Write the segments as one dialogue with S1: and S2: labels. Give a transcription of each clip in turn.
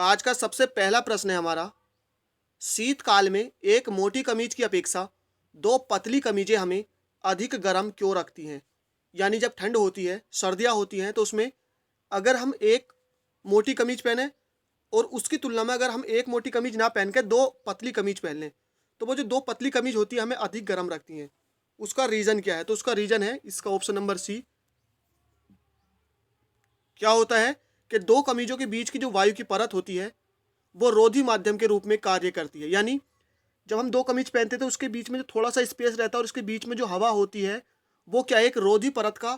S1: आज का सबसे पहला प्रश्न है हमारा, शीतकाल में एक मोटी कमीज की अपेक्षा दो पतली कमीजें हमें अधिक गर्म क्यों रखती हैं? यानी जब ठंड होती है, सर्दियाँ होती हैं, तो उसमें अगर हम एक मोटी कमीज पहने और उसकी तुलना में अगर हम एक मोटी कमीज ना पहन के दो पतली कमीज पहन लें, तो वो जो दो पतली कमीज होती है हमें अधिक गर्म रखती हैं। उसका रीज़न क्या है? तो उसका रीज़न है इसका ऑप्शन नंबर सी। क्या होता है कि दो कमीजों के बीच की जो वायु की परत होती है वो रोधी माध्यम के रूप में कार्य करती है। यानी जब हम दो कमीज पहनते थे उसके बीच में जो थोड़ा सा स्पेस रहता है और उसके बीच में जो हवा होती है वो क्या एक रोधी परत का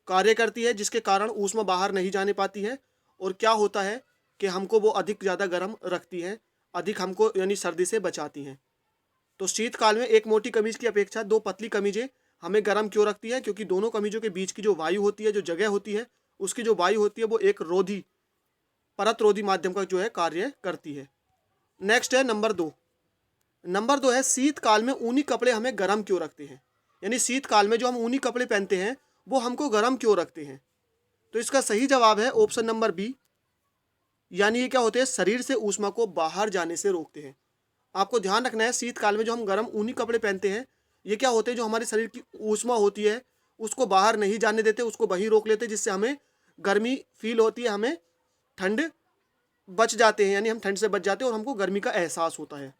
S1: कार्य करती है, जिसके कारण ऊष्मा बाहर नहीं जाने पाती है। और क्या होता है कि हमको वो अधिक ज़्यादा गर्म रखती है, अधिक हमको यानी सर्दी से बचाती हैं। तो शीतकाल में एक मोटी कमीज की अपेक्षा दो पतली कमीजें हमें गर्म क्यों रखती है? क्योंकि दोनों कमीजों के बीच की जो वायु होती है, जो जगह होती है, उसकी जो वायु होती है वो एक रोधी परत रोधी माध्यम का जो है कार्य करती है। नेक्स्ट है नंबर दो। नंबर दो है शीतकाल में ऊनी कपड़े हमें गर्म क्यों रखते हैं? यानी शीतकाल में जो हम ऊनी कपड़े पहनते हैं वो हमको गर्म क्यों रखते हैं? तो इसका सही जवाब है ऑप्शन नंबर बी। यानी ये क्या होते हैं, शरीर से ऊष्मा को बाहर जाने से रोकते हैं। आपको ध्यान रखना है शीतकाल में जो हम गर्म ऊनी कपड़े पहनते हैं ये क्या होते हैं, जो हमारे शरीर की ऊष्मा होती है उसको बाहर नहीं जाने देते, उसको वहीं रोक लेते हैं, जिससे हमें गर्मी फील होती है, हमें ठंड बच जाते हैं, यानी हम ठंड से बच जाते हैं और हमको गर्मी का एहसास होता है।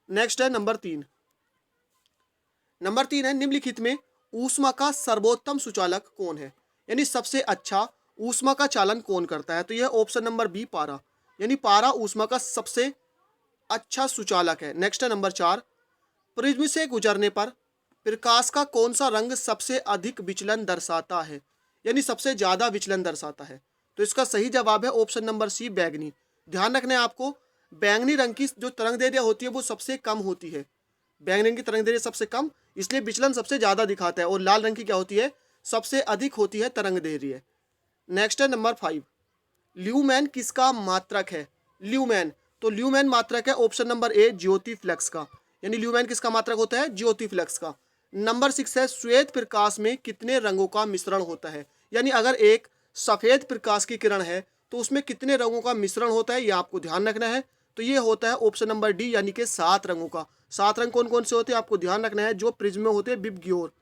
S1: नेक्स्ट है नंबर तीन। नंबर तीन है निम्नलिखित में ऊष्मा का सर्वोत्तम सुचालक कौन है? यानी सबसे अच्छा ऊष्मा का चालन कौन करता है? तो यह ऑप्शन नंबर बी पारा। यानी पारा ऊष्मा का सबसे अच्छा सुचालक है। नेक्स्ट है नंबर चार। प्रिज्म से गुजरने पर प्रकाश का कौन सा रंग सबसे अधिक विचलन दर्शाता है? यानी सबसे ज्यादा विचलन दर्शाता है। तो इसका सही जवाब है ऑप्शन नंबर सी बैंगनी। ध्यान रखना है आपको, बैंगनी रंग की जो तरंग दैर्घ्य होती है वो सबसे कम होती है। बैंगनी रंग की तरंग दैर्घ्य सबसे कम, इसलिए विचलन सबसे ज्यादा दिखाता है। और लाल रंग की क्या होती है, सबसे अधिक होती है तरंग दैर्घ्य। नेक्स्ट है नंबर फाइव। ल्यूमेन किसका मात्रक है? ल्यूमेन, तो ल्यूमेन मात्रक है option number A Jyoti flux का। यानी ल्यूमेन किसका मात्रक होता है? ज्योति फ्लक्स का। नंबर सिक्स है श्वेत प्रकाश में कितने रंगों का मिश्रण होता है? यानी अगर एक सफेद प्रकाश की किरण है तो उसमें कितने रंगों का मिश्रण होता है, ये आपको ध्यान रखना है। तो ये होता है ऑप्शन नंबर डी, यानी कि 7 रंगों का। 7 रंग कौन कौन से होते हैं आपको ध्यान रखना है, जो प्रिज्म में होते हैं बिब ग्योर।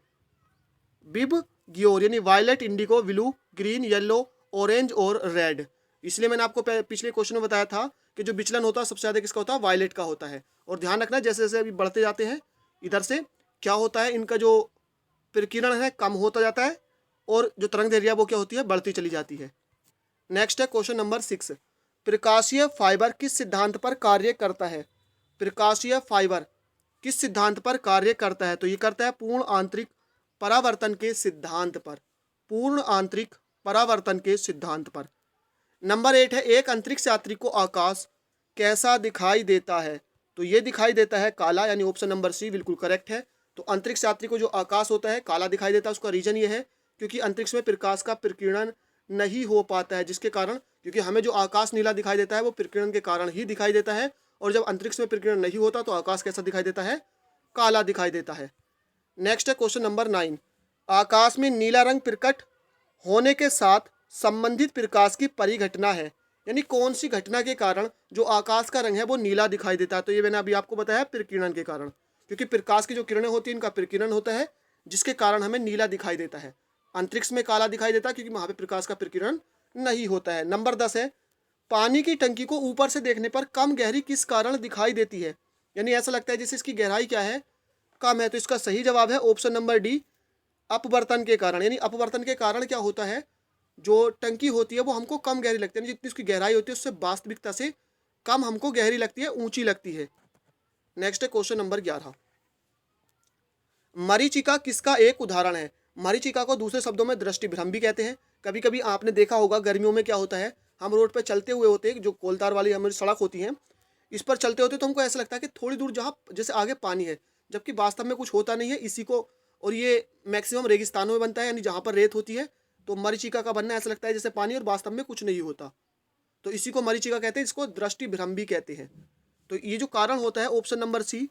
S1: बिब ग्योर यानी violet, indigo, blue, green, yellow, orange और रेड। इसलिए मैंने आपको पिछले क्वेश्चन में बताया था कि जो विचलन होता है सबसे ज्यादा किसका होता है? वायलेट का होता है। और ध्यान रखना जैसे जैसे अभी बढ़ते जाते हैं इधर से क्या होता है, इनका जो प्रकीर्णन है कम होता जाता है और जो तरंग दैर्घ्य वो क्या होती है, बढ़ती चली जाती है। नेक्स्ट है क्वेश्चन नंबर सिक्स। प्रकाशीय फाइबर किस सिद्धांत पर कार्य करता है? प्रकाशीय फाइबर किस सिद्धांत पर कार्य करता है? तो ये करता है पूर्ण आंतरिक परावर्तन के सिद्धांत पर। पूर्ण आंतरिक परावर्तन के सिद्धांत पर। नंबर एट है एक अंतरिक्ष यात्री को आकाश कैसा दिखाई देता है? तो ये दिखाई देता है काला, यानी ऑप्शन नंबर सी बिल्कुल करेक्ट है। तो अंतरिक्ष यात्री को जो आकाश होता है काला दिखाई देता है, उसका रीजन ये है क्योंकि अंतरिक्ष में प्रकाश का प्रकीर्णन नहीं हो पाता है, जिसके कारण, क्योंकि हमें जो आकाश नीला दिखाई देता है वो प्रकीर्णन के कारण ही दिखाई देता है, और जब अंतरिक्ष में प्रकीर्णन नहीं होता तो आकाश कैसा दिखाई देता है? काला दिखाई देता है। नेक्स्ट है क्वेश्चन नंबर नाइन। आकाश में नीला रंग प्रकट होने के साथ संबंधित प्रकाश की परिघटना है। यानी कौन सी घटना के कारण जो आकाश का रंग है वो नीला दिखाई देता है? तो ये मैंने अभी आपको बताया प्रकीर्णन के कारण, क्योंकि प्रकाश की जो किरणें होती हैं इनका प्रकीर्णन होता है, जिसके कारण हमें नीला दिखाई देता है। अंतरिक्ष में काला दिखाई देता है क्योंकि वहां पे प्रकाश का प्रकीर्णन नहीं होता है। नंबर 10 है पानी की टंकी को ऊपर से देखने पर कम गहरी किस कारण दिखाई देती है? यानी ऐसा लगता है जैसे इसकी गहराई क्या है, कम है। तो इसका सही जवाब है ऑप्शन नंबर डी अपवर्तन के कारण। यानी अपवर्तन के कारण क्या होता है, जो टंकी होती है वो हमको कम गहरी लगती है, जितनी उसकी गहराई होती है उससे वास्तविकता से कम हमको गहरी लगती है, ऊंची लगती है। नेक्स्ट है क्वेश्चन नंबर 11। मरीचिका किसका एक उदाहरण है? मरीचिका को दूसरे शब्दों में दृष्टिभ्रम भी कहते हैं। कभी कभी आपने देखा होगा गर्मियों में क्या होता है, हम रोड पर चलते हुए होते हैं, जो कोलतार वाली हमारी सड़क होती है इस पर चलते होते तो हमको ऐसा लगता है कि थोड़ी दूर जहाँ जैसे आगे पानी है, जबकि वास्तव में कुछ होता नहीं है इसी को। और ये मैक्सिमम रेगिस्तानों में बनता है, यानी जहाँ पर रेत होती है, तो मरीचिका का बनना ऐसा लगता है जैसे पानी, और वास्तव में कुछ नहीं होता। तो इसी को मरीचिका कहते हैं, इसको दृष्टि भ्रम भी कहते हैं। तो ये जो कारण होता है ऑप्शन नंबर सी,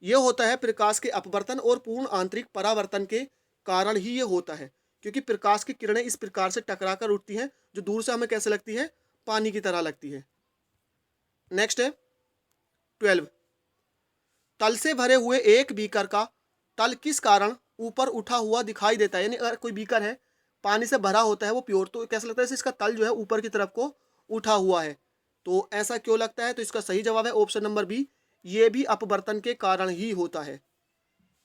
S1: ये होता है प्रकाश के अपवर्तन और पूर्ण आंतरिक परावर्तन के कारण ही ये होता है, क्योंकि प्रकाश की किरणें इस प्रकार से टकरा कर उठती हैं जो दूर से हमें कैसे लगती है, पानी की तरह लगती है। नेक्स्ट है 12, तल से भरे हुए एक बीकर का तल किस कारण ऊपर उठा हुआ दिखाई देता है। यानी अगर कोई बीकर है, पानी से भरा होता है वो प्योर, तो कैसा लगता है जैसे इसका तल जो है ऊपर की तरफ को उठा हुआ है। तो ऐसा क्यों लगता है? तो इसका सही जवाब है ऑप्शन नंबर बी, ये भी अपवर्तन के कारण ही होता है।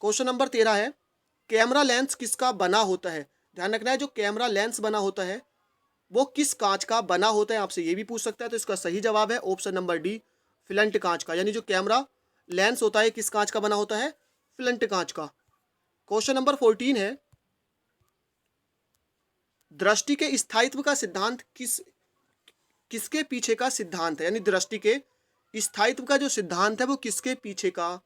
S1: क्वेश्चन नंबर 13 है, कैमरा लेंस किसका बना होता है। ध्यान रखना है, जो कैमरा लेंस बना होता है वो किस कांच का बना होता है, आपसे ये भी पूछ सकता है। तो इसका सही जवाब है ऑप्शन नंबर डी, फ्लंट कांच का। यानी जो कैमरा लेंस होता है किस कांच का बना होता है? फ्लंट कांच का। क्वेश्चन नंबर 14 है, दृष्टि के स्थायित्व का सिद्धांत किसके पीछे का सिद्धांत है। यानी दृष्टि के स्थायित्व का जो सिद्धांत है वो किसके पीछे का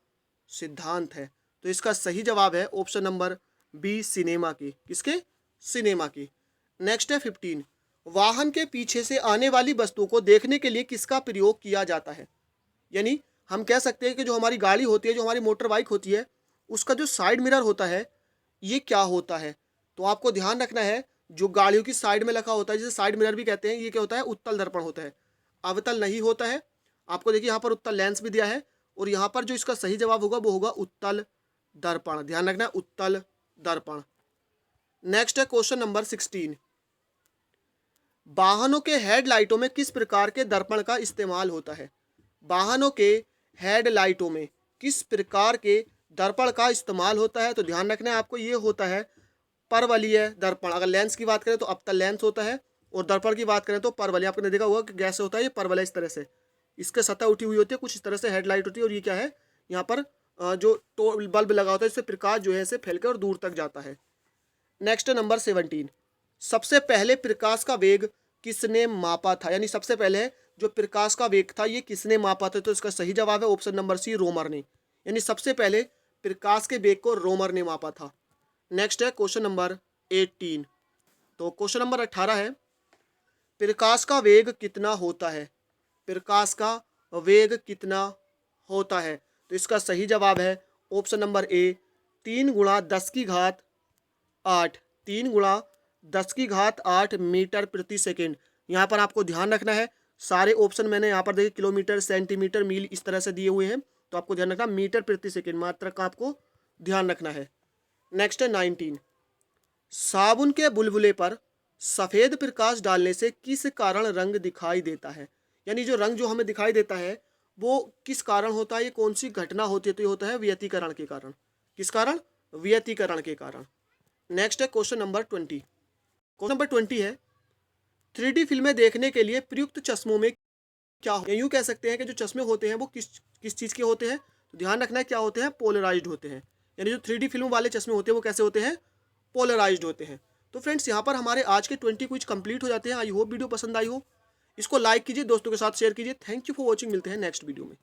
S1: सिद्धांत है। तो इसका सही जवाब है ऑप्शन नंबर बी, सिनेमा की। किसके? सिनेमा की। नेक्स्ट है 15, वाहन के पीछे से आने वाली वस्तुओं को देखने के लिए किसका प्रयोग किया जाता है। यानी हम कह सकते हैं कि जो हमारी गाड़ी होती है, जो हमारी मोटर बाइक होती है, उसका जो साइड मिरर होता है ये क्या होता है। तो आपको ध्यान रखना है, जो गाड़ियों की साइड में लगा होता है जिसे साइड मिरर भी कहते हैं, ये क्या होता है? उत्तल दर्पण होता है, अवतल नहीं होता है। आपको देखिए यहाँ पर उत्तल लेंस भी दिया है और यहाँ पर जो इसका सही जवाब होगा वो होगा उत्तल दर्पण। ध्यान रखना है, उत्तल दर्पण। नेक्स्ट है क्वेश्चन नंबर 16, वाहनों के हेडलाइटों में किस प्रकार के दर्पण का इस्तेमाल होता है। वाहनों के हेडलाइटों में किस प्रकार के दर्पण का इस्तेमाल होता है। तो ध्यान रखना है आपको, ये होता है परवलयीय दर्पण। अगर लेंस की बात करें तो अवतल लेंस होता है और दर्पण की बात करें तो परवलय। आपने देखा होगा कि कैसे होता है ये परवलय, इस तरह से इसके सतह उठी हुई होती है, कुछ इस तरह से हेडलाइट होती है। और ये क्या है, यहाँ पर जो बल्ब लगा होता है इससे प्रकाश जो है इसे फैल कर और दूर तक जाता है। नेक्स्ट नंबर 17, सबसे पहले प्रकाश का वेग किसने मापा था। यानी सबसे पहले जो प्रकाश का वेग था ये किसने मापा था। तो इसका सही जवाब है ऑप्शन नंबर सी, रोमर ने। यानी सबसे पहले प्रकाश के वेग को रोमर ने मापा था। नेक्स्ट है क्वेश्चन नंबर 18, तो क्वेश्चन नंबर 18 है, प्रकाश का वेग कितना होता है। प्रकाश का वेग कितना होता है। तो इसका सही जवाब है ऑप्शन नंबर ए, 3 गुणा 10 की घात 8, 3 गुणा 10 की घात 8 मीटर प्रति सेकेंड। यहाँ पर आपको ध्यान रखना है, सारे ऑप्शन मैंने यहाँ पर देखिए किलोमीटर, सेंटीमीटर, मील इस तरह से दिए हुए हैं। तो आपको ध्यान रखना मीटर प्रति सेकेंड मात्रा का आपको ध्यान रखना है। नेक्स्ट है 19, साबुन के बुलबुले पर सफ़ेद प्रकाश डालने से किस कारण रंग दिखाई देता है। यानी जो रंग जो हमें दिखाई देता है वो किस कारण होता है, ये कौन सी घटना होती है। तो ये होता है व्यतिकरण के कारण। किस कारण? व्यतिकरण के कारण। नेक्स्ट है क्वेश्चन नंबर 20, क्वेश्चन नंबर 20 है, 3D फिल्में देखने के लिए प्रयुक्त चश्मों में क्या हो। यूँ कह सकते हैं कि जो चश्मे होते हैं वो किस चीज़ के होते हैं। तो ध्यान रखना है क्या होते हैं, पोलराइज्ड होते हैं। यानी जो 3D फिल्म वाले चश्मे होते हैं वो कैसे होते हैं, पोलराइज्ड होते हैं। तो फ्रेंड्स यहाँ पर हमारे आज के 20 क्विज कंप्लीट हो जाते हैं। आई होप वीडियो पसंद आई हो, इसको लाइक कीजिए, दोस्तों के साथ शेयर कीजिए। थैंक यू फॉर वॉचिंग, मिलते हैं नेक्स्ट वीडियो में।